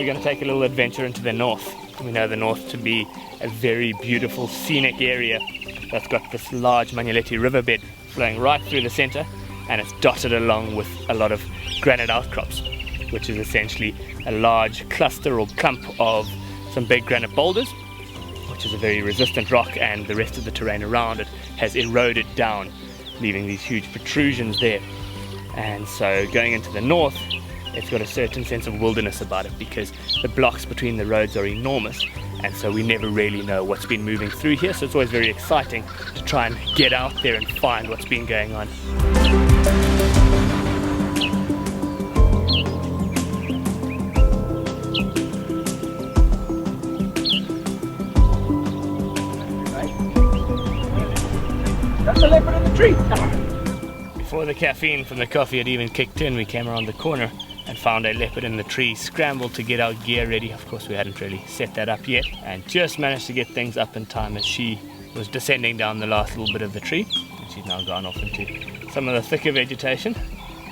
we're going to take a little adventure into the north. We know the north to be a very beautiful scenic area that's got this large Manuleti riverbed flowing right through the center, and it's dotted along with a lot of granite outcrops, which is essentially a large cluster or clump of some big granite boulders, which is a very resistant rock, and the rest of the terrain around it has eroded down, leaving these huge protrusions there. And so going into the north, it's got a certain sense of wilderness about it because the blocks between the roads are enormous, and so we never really know what's been moving through here. So it's always very exciting to try and get out there and find what's been going on. That's a leopard in the tree! Before the caffeine from the coffee had even kicked in, we came around the corner and found a leopard in the tree, scrambled to get our gear ready. Of course, we hadn't really set that up yet, and just managed to get things up in time as she was descending down the last little bit of the tree. And she's now gone off into some of the thicker vegetation.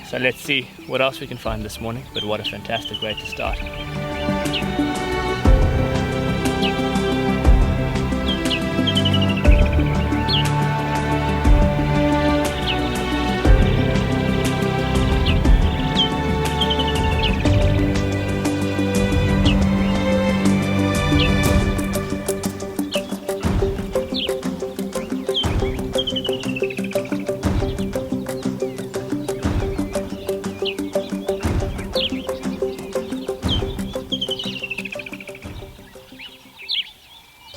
So let's see what else we can find this morning, but what a fantastic way to start.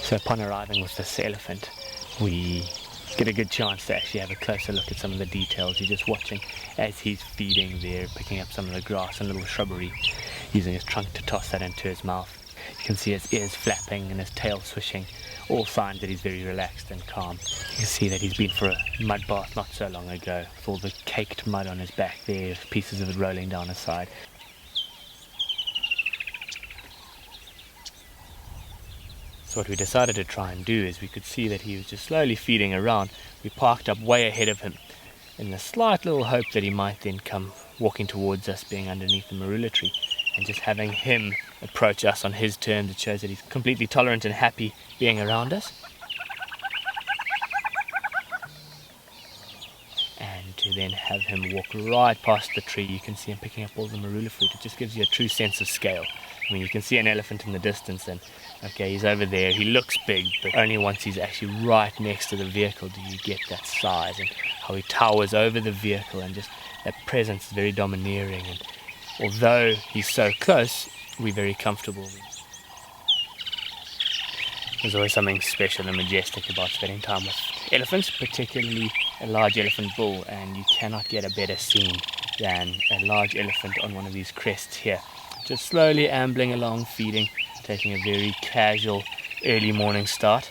So upon arriving with this elephant, we get a good chance to actually have a closer look at some of the details. You're just watching as he's feeding there, picking up some of the grass and little shrubbery, using his trunk to toss that into his mouth. You can see his ears flapping and his tail swishing, all signs that he's very relaxed and calm. You can see that he's been for a mud bath not so long ago, with all the caked mud on his back there, pieces of it rolling down his side. So what we decided to try and do is, we could see that he was just slowly feeding around. We parked up way ahead of him in the slight little hope that he might then come walking towards us, being underneath the marula tree, and just having him approach us on his terms. It shows that he's completely tolerant and happy being around us. And to then have him walk right past the tree, you can see him picking up all the marula fruit. It just gives you a true sense of scale. I mean, you can see an elephant in the distance and, okay, he's over there, he looks big, but only once he's actually right next to the vehicle do you get that size, and how he towers over the vehicle, and just that presence is very domineering. And although he's so close, we're very comfortable. There's always something special and majestic about spending time with elephants, particularly a large elephant bull, and you cannot get a better scene than a large elephant on one of these crests here. Just slowly ambling along, feeding, taking a very casual early morning start.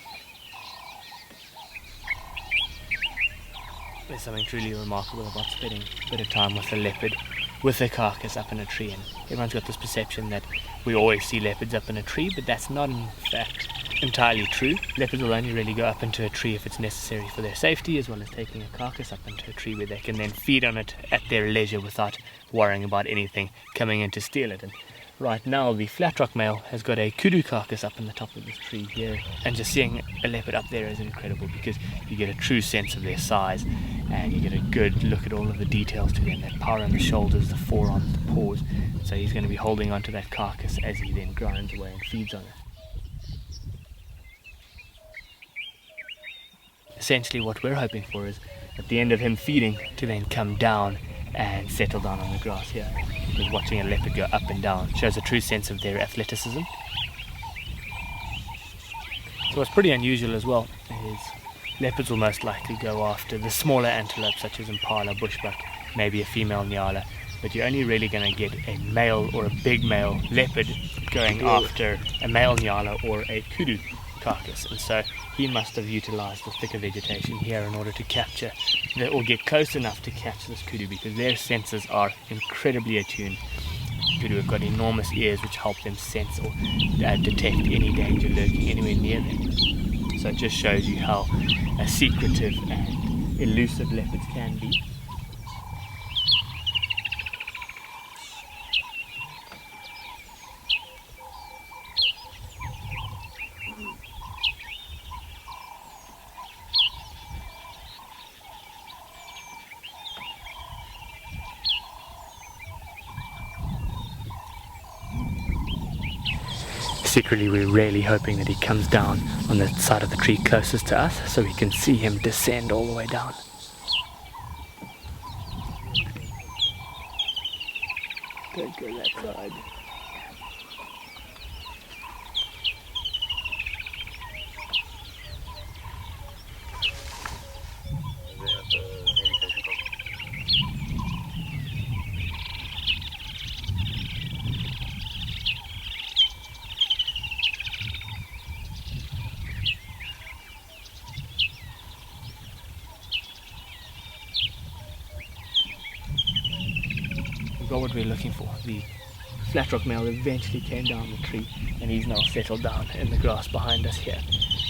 There's something truly remarkable about spending a bit of time with a leopard with a carcass up in a tree, and everyone's got this perception that we always see leopards up in a tree, but that's not in fact entirely true. Leopards will only really go up into a tree if it's necessary for their safety, as well as taking a carcass up into a tree where they can then feed on it at their leisure without worrying about anything coming in to steal it. And right now the flatrock male has got a kudu carcass up in the top of this tree here, and just seeing a leopard up there is incredible because you get a true sense of their size, and you get a good look at all of the details to them, that power on the shoulders, the forearms, the paws. So he's going to be holding onto that carcass as he then grinds away and feeds on it. Essentially what we're hoping for is at the end of him feeding to then come down and settle down on the grass here, because watching a leopard go up and down shows a true sense of their athleticism. So what's pretty unusual as well is leopards will most likely go after the smaller antelopes such as impala, bushbuck, maybe a female nyala, but you're only really going to get a male or a big male leopard going after a male nyala or a kudu carcass. And so he must have utilized the thicker vegetation here in order to capture or get close enough to catch this kudu, because their senses are incredibly attuned. Kudu have got enormous ears which help them sense or detect any danger lurking anywhere near them. So it just shows you how secretive and elusive leopards can be. Secretly, we're really hoping that he comes down on the side of the tree closest to us so we can see him descend all the way down. Don't go that side. We got what we're looking for. The flat rock male eventually came down the tree and he's now settled down in the grass behind us here.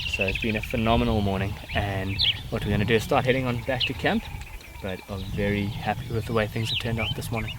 So it's been a phenomenal morning, and what we're going to do is start heading on back to camp, but I'm very happy with the way things have turned out this morning.